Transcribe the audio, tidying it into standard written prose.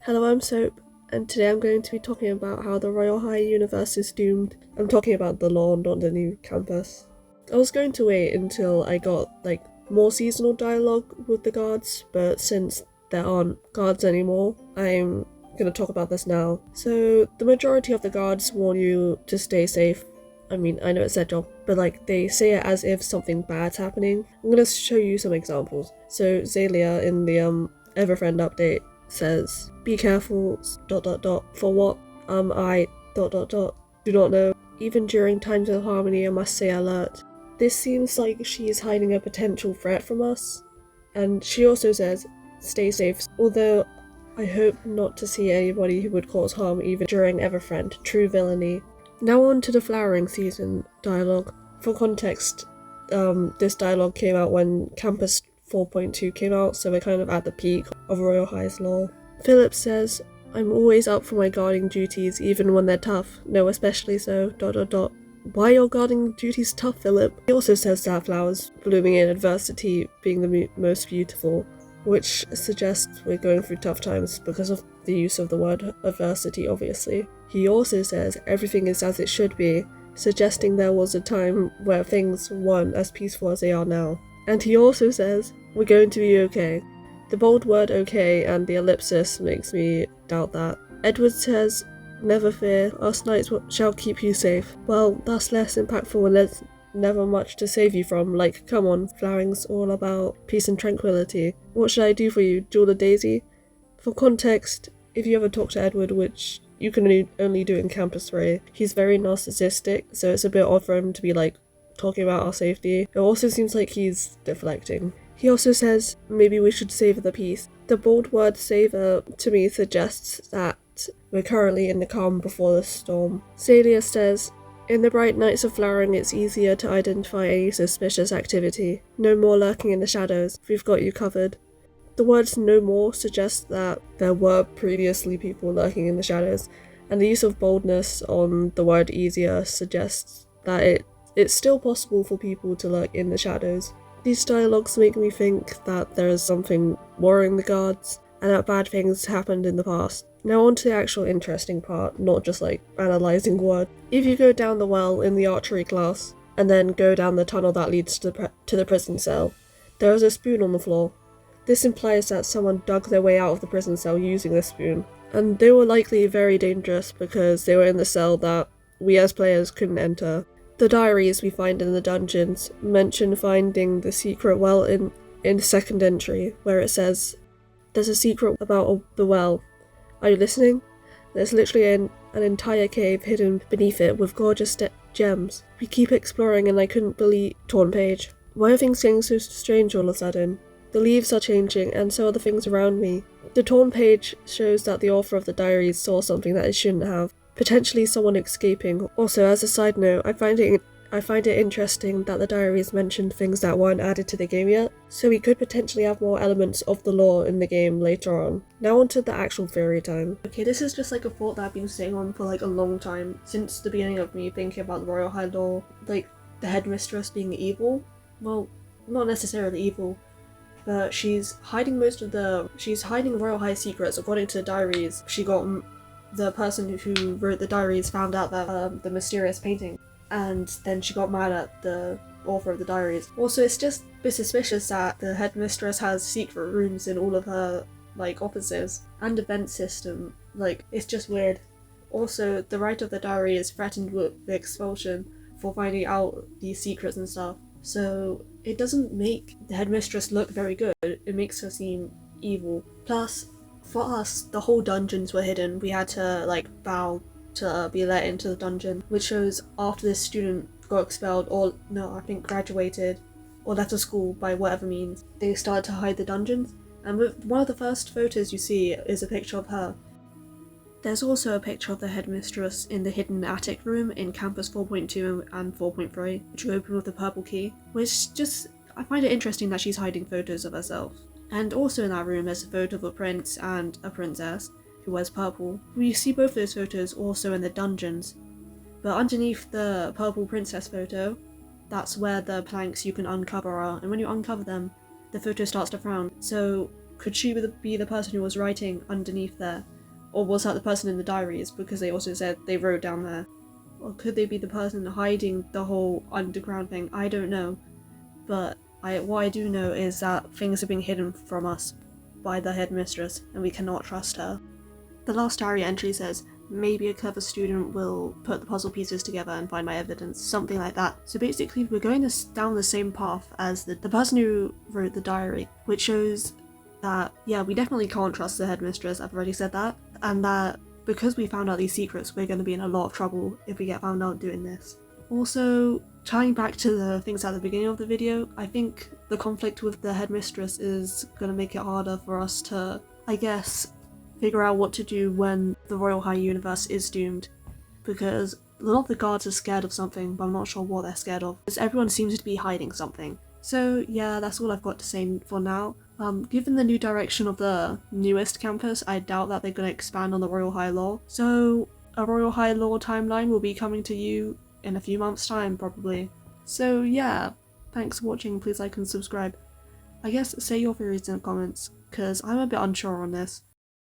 Hello, I'm Soap, and today I'm going to be talking about how the Royale High universe is doomed. I'm talking about the lore, not the new campus. I was going to wait until I got, more seasonal dialogue with the guards, but since there aren't guards anymore, I'm gonna talk about this now. So, the majority of the guards warn you to stay safe. I mean, I know it's their job, but they say it as if something bad's happening. I'm gonna show you some examples. So, Zalia in the Everfriend update says, "Be careful, for what? I, do not know. Even during times of harmony, I must say alert." This seems like she's hiding a potential threat from us. And she also says, "Stay safe," although I hope not to see anybody who would cause harm even during Everfriend. True villainy. Now on to the flowering season dialogue. For context, this dialogue came out when Campus 4.2 came out, so we're kind of at the peak of Royal High's lore. Philip says, "I'm always up for my guarding duties, even when they're tough. No, especially so, Why are your guarding duties tough, Philip?" He also says that flowers blooming in adversity being the most beautiful, which suggests we're going through tough times because of the use of the word adversity, obviously. He also says everything is as it should be, suggesting there was a time where things weren't as peaceful as they are now. And he also says, "We're going to be okay." The bold word "okay" and the ellipsis makes me doubt that. Edward says, "Never fear, us knights shall keep you safe." Well, that's less impactful when there's never much to save you from. Come on, flowering's all about peace and tranquility. What should I do for you, Jewel a Daisy? For context, if you ever talk to Edward, which you can only do in Campus 3, he's very narcissistic, so it's a bit odd for him to be talking about our safety. It also seems like he's deflecting. He also says, "Maybe we should savor the peace." The bold word "savor" to me suggests that we're currently in the calm before the storm. Celia says, "In the bright nights of flowering, it's easier to identify any suspicious activity. No more lurking in the shadows. We've got you covered." The words "no more" suggest that there were previously people lurking in the shadows, and the use of boldness on the word "easier" suggests that it's still possible for people to lurk in the shadows. These dialogues make me think that there is something worrying the guards, and that bad things happened in the past. Now on to the actual interesting part, not just analysing words. If you go down the well in the archery class, and then go down the tunnel that leads to the prison cell, there is a spoon on the floor. This implies that someone dug their way out of the prison cell using this spoon, and they were likely very dangerous because they were in the cell that we as players couldn't enter. The diaries we find in the dungeons mention finding the secret well in the second entry, where it says, "There's a secret about the well. Are you listening? There's literally an entire cave hidden beneath it with gorgeous gems. We keep exploring and I couldn't believe..." Torn page. "Why are things getting so strange all of a sudden? The leaves are changing, and so are the things around me." The torn page shows that the author of the diaries saw something that it shouldn't have. Potentially someone escaping. Also, as a side note, I find it interesting that the diaries mentioned things that weren't added to the game yet, so we could potentially have more elements of the lore in the game later on. Now onto the actual theory time. Okay, this is just a thought that I've been sitting on for a long time, since the beginning of me thinking about the Royal High Lore, the Headmistress being evil. Well, not necessarily evil, but she's hiding Royal High secrets. According to the diaries, the person who wrote the diaries found out that the mysterious painting, and then she got mad at the author of the diaries. Also, it's just a bit suspicious that the Headmistress has secret rooms in all of her offices and a vent system. It's just weird. Also, the writer of the diary is threatened with the expulsion for finding out these secrets and stuff. So it doesn't make the Headmistress look very good. It makes her seem evil. Plus, for us, the whole dungeons were hidden. We had to bow to be let into the dungeon, which shows after this student got expelled, or no, I think graduated, or left of school by whatever means, they started to hide the dungeons. And one of the first photos you see is a picture of her. There's also a picture of the Headmistress in the hidden attic room in Campus 4.2 and 4.3, which you open with the purple key, I find it interesting that she's hiding photos of herself. And also in that room there's a photo of a prince and a princess who wears purple. We see both those photos also in the dungeons, but underneath the purple princess photo, that's where the planks you can uncover are, and when you uncover them, the photo starts to frown. So could she be the person who was writing underneath there? Or was that the person in the diaries, because they also said they wrote down there? Or could they be the person hiding the whole underground thing? I don't know. But what I do know is that things are being hidden from us by the headmistress, and we cannot trust her. The last diary entry says, maybe a clever student will put the puzzle pieces together and find my evidence, something like that. So basically we're going down the same path as the person who wrote the diary, which shows that, yeah, we definitely can't trust the headmistress, I've already said that, and that because we found out these secrets, we're going to be in a lot of trouble if we get found out doing this. Also, tying back to the things at the beginning of the video, I think the conflict with the headmistress is going to make it harder for us to, I guess, figure out what to do when the Royal High Universe is doomed, because a lot of the guards are scared of something, but I'm not sure what they're scared of, because everyone seems to be hiding something. So yeah, that's all I've got to say for now. Given the new direction of the newest campus, I doubt that they're going to expand on the Royal High Lore, so a Royal High Lore timeline will be coming to you in a few months' time, probably. So yeah, thanks for watching, please like and subscribe. I guess say your theories in the comments, because I'm a bit unsure on this.